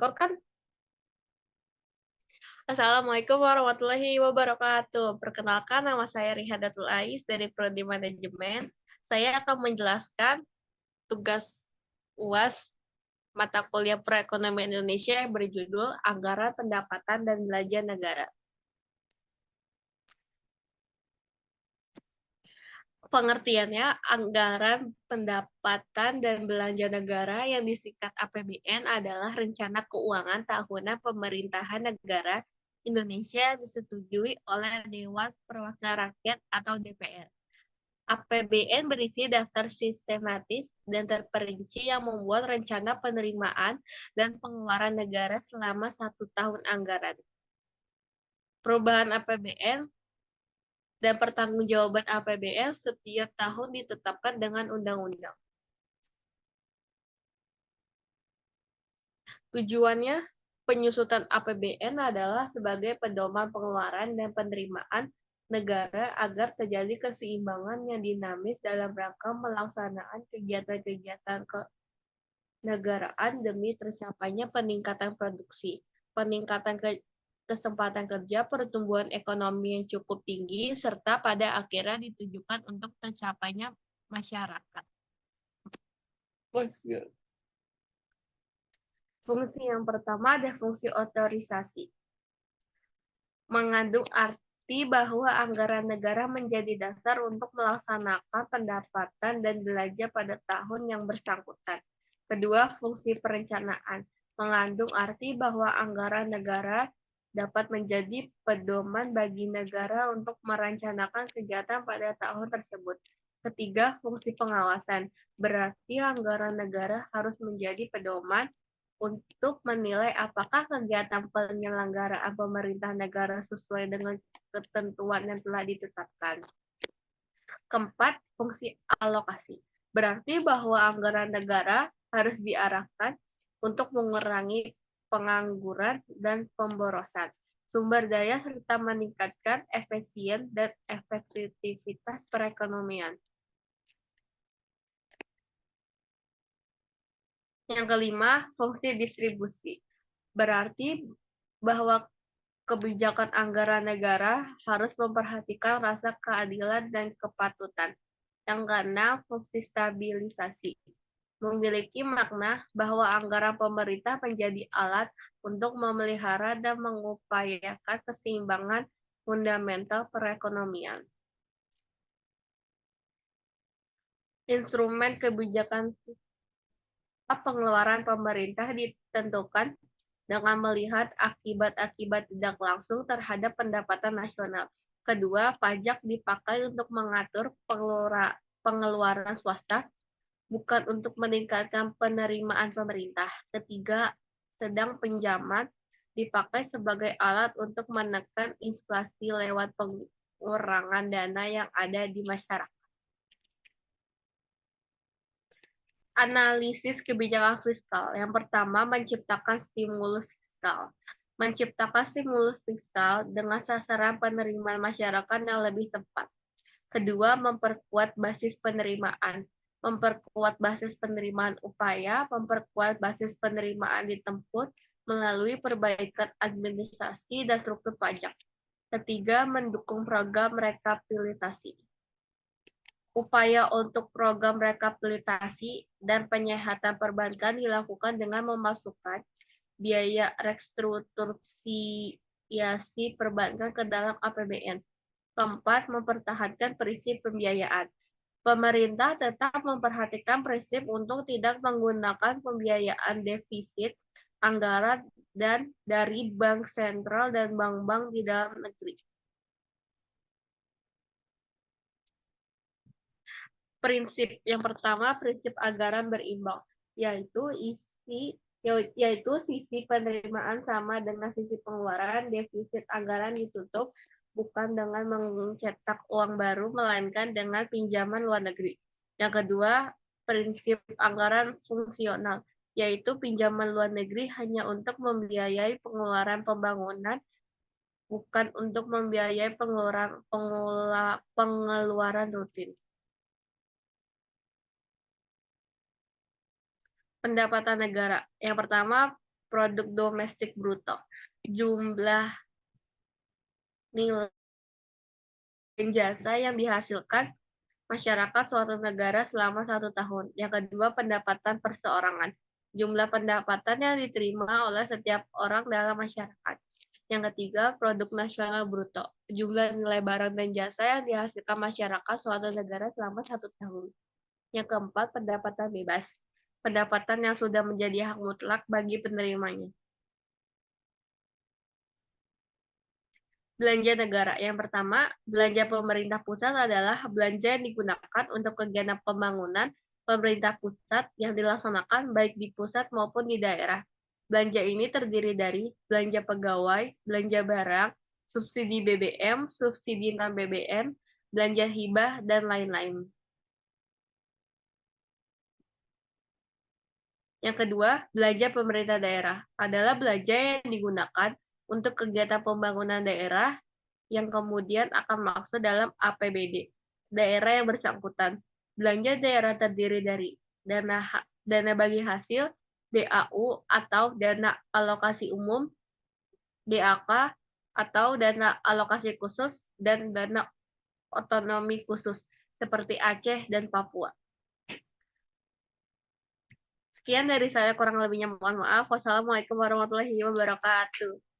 Rekor kan? Assalamualaikum warahmatullahi wabarakatuh. Perkenalkan, nama saya Rihadatul Ais dari Prodi Manajemen. Saya akan menjelaskan tugas UAS mata kuliah Perekonomian Indonesia yang berjudul Anggaran Pendapatan dan Belanja Negara. Pengertiannya, anggaran pendapatan dan belanja negara yang disingkat APBN adalah rencana keuangan tahunan pemerintahan negara Indonesia yang disetujui oleh Dewan Perwakilan Rakyat atau DPR. APBN berisi daftar sistematis dan terperinci yang membuat rencana penerimaan dan pengeluaran negara selama 1 tahun anggaran. Perubahan APBN dan pertanggungjawaban APBN setiap tahun ditetapkan dengan undang-undang. Tujuannya, penyusutan APBN adalah sebagai pedoman pengeluaran dan penerimaan negara agar terjadi keseimbangan yang dinamis dalam rangka melaksanakan kegiatan-kegiatan kenegaraan demi tercapainya peningkatan produksi, peningkatan kesempatan kerja, pertumbuhan ekonomi yang cukup tinggi, serta pada akhirnya ditujukan untuk tercapainya masyarakat. Fungsi yang pertama ada fungsi otorisasi. Mengandung arti bahwa anggaran negara menjadi dasar untuk melaksanakan pendapatan dan belanja pada tahun yang bersangkutan. Kedua, fungsi perencanaan. Mengandung arti bahwa anggaran negara dapat menjadi pedoman bagi negara untuk merencanakan kegiatan pada tahun tersebut. Ketiga, fungsi pengawasan. Berarti anggaran negara harus menjadi pedoman untuk menilai apakah kegiatan penyelenggaraan pemerintah negara sesuai dengan ketentuan yang telah ditetapkan. Keempat, fungsi alokasi. Berarti bahwa anggaran negara harus diarahkan untuk mengurangi pengangguran dan pemborosan sumber daya serta meningkatkan efisien dan efektivitas perekonomian. Yang kelima, fungsi distribusi. Berarti bahwa kebijakan anggaran negara harus memperhatikan rasa keadilan dan kepatutan. Yang keenam, fungsi stabilisasi. Memiliki makna bahwa anggaran pemerintah menjadi alat untuk memelihara dan mengupayakan keseimbangan fundamental perekonomian. Instrumen kebijakan pengeluaran pemerintah ditentukan dengan melihat akibat-akibat tidak langsung terhadap pendapatan nasional. Kedua, pajak dipakai untuk mengatur pengeluaran swasta, bukan untuk meningkatkan penerimaan pemerintah. Ketiga, sedang pinjaman dipakai sebagai alat untuk menekan inflasi lewat pengurangan dana yang ada di masyarakat. Analisis kebijakan fiskal. Yang pertama, menciptakan stimulus fiskal. Menciptakan stimulus fiskal dengan sasaran penerimaan masyarakat yang lebih tepat. Kedua, memperkuat basis penerimaan. Memperkuat basis penerimaan upaya, memperkuat basis penerimaan ditempuh melalui perbaikan administrasi dan struktur pajak. Ketiga, mendukung program rekapitulasi. Upaya untuk program rekapitulasi dan penyehatan perbankan dilakukan dengan memasukkan biaya restrukturisasi perbankan ke dalam APBN. Keempat, mempertahankan prinsip pembiayaan. Pemerintah tetap memperhatikan prinsip untuk tidak menggunakan pembiayaan defisit anggaran dan dari bank sentral dan bank-bank di dalam negeri. Prinsip yang pertama, prinsip anggaran berimbang, yaitu sisi penerimaan sama dengan sisi pengeluaran. Defisit anggaran ditutup bukan dengan mencetak uang baru, melainkan dengan pinjaman luar negeri. Yang kedua, prinsip anggaran fungsional, yaitu pinjaman luar negeri hanya untuk membiayai pengeluaran pembangunan, bukan untuk membiayai pengeluaran rutin. Pendapatan negara. Yang pertama, produk domestik bruto, jumlah nilai dan jasa yang dihasilkan masyarakat suatu negara selama 1 tahun. Yang kedua, pendapatan perseorangan, jumlah pendapatan yang diterima oleh setiap orang dalam masyarakat. Yang ketiga, produk nasional bruto, jumlah nilai barang dan jasa yang dihasilkan masyarakat suatu negara selama 1 tahun. Yang keempat, pendapatan bebas, pendapatan yang sudah menjadi hak mutlak bagi penerimanya. Belanja negara. Yang pertama, belanja pemerintah pusat adalah belanja yang digunakan untuk kegiatan pembangunan pemerintah pusat yang dilaksanakan baik di pusat maupun di daerah. Belanja ini terdiri dari belanja pegawai, belanja barang, subsidi BBM, subsidi non-BBM, belanja hibah, dan lain-lain. Yang kedua, belanja pemerintah daerah adalah belanja yang digunakan untuk kegiatan pembangunan daerah yang kemudian akan masuk dalam APBD daerah yang bersangkutan. Belanja daerah terdiri dari dana bagi hasil, DAU atau dana alokasi umum, DAK atau dana alokasi khusus, dan dana otonomi khusus seperti Aceh dan Papua. Sekian dari saya, kurang lebihnya mohon maaf. Wassalamualaikum warahmatullahi wabarakatuh.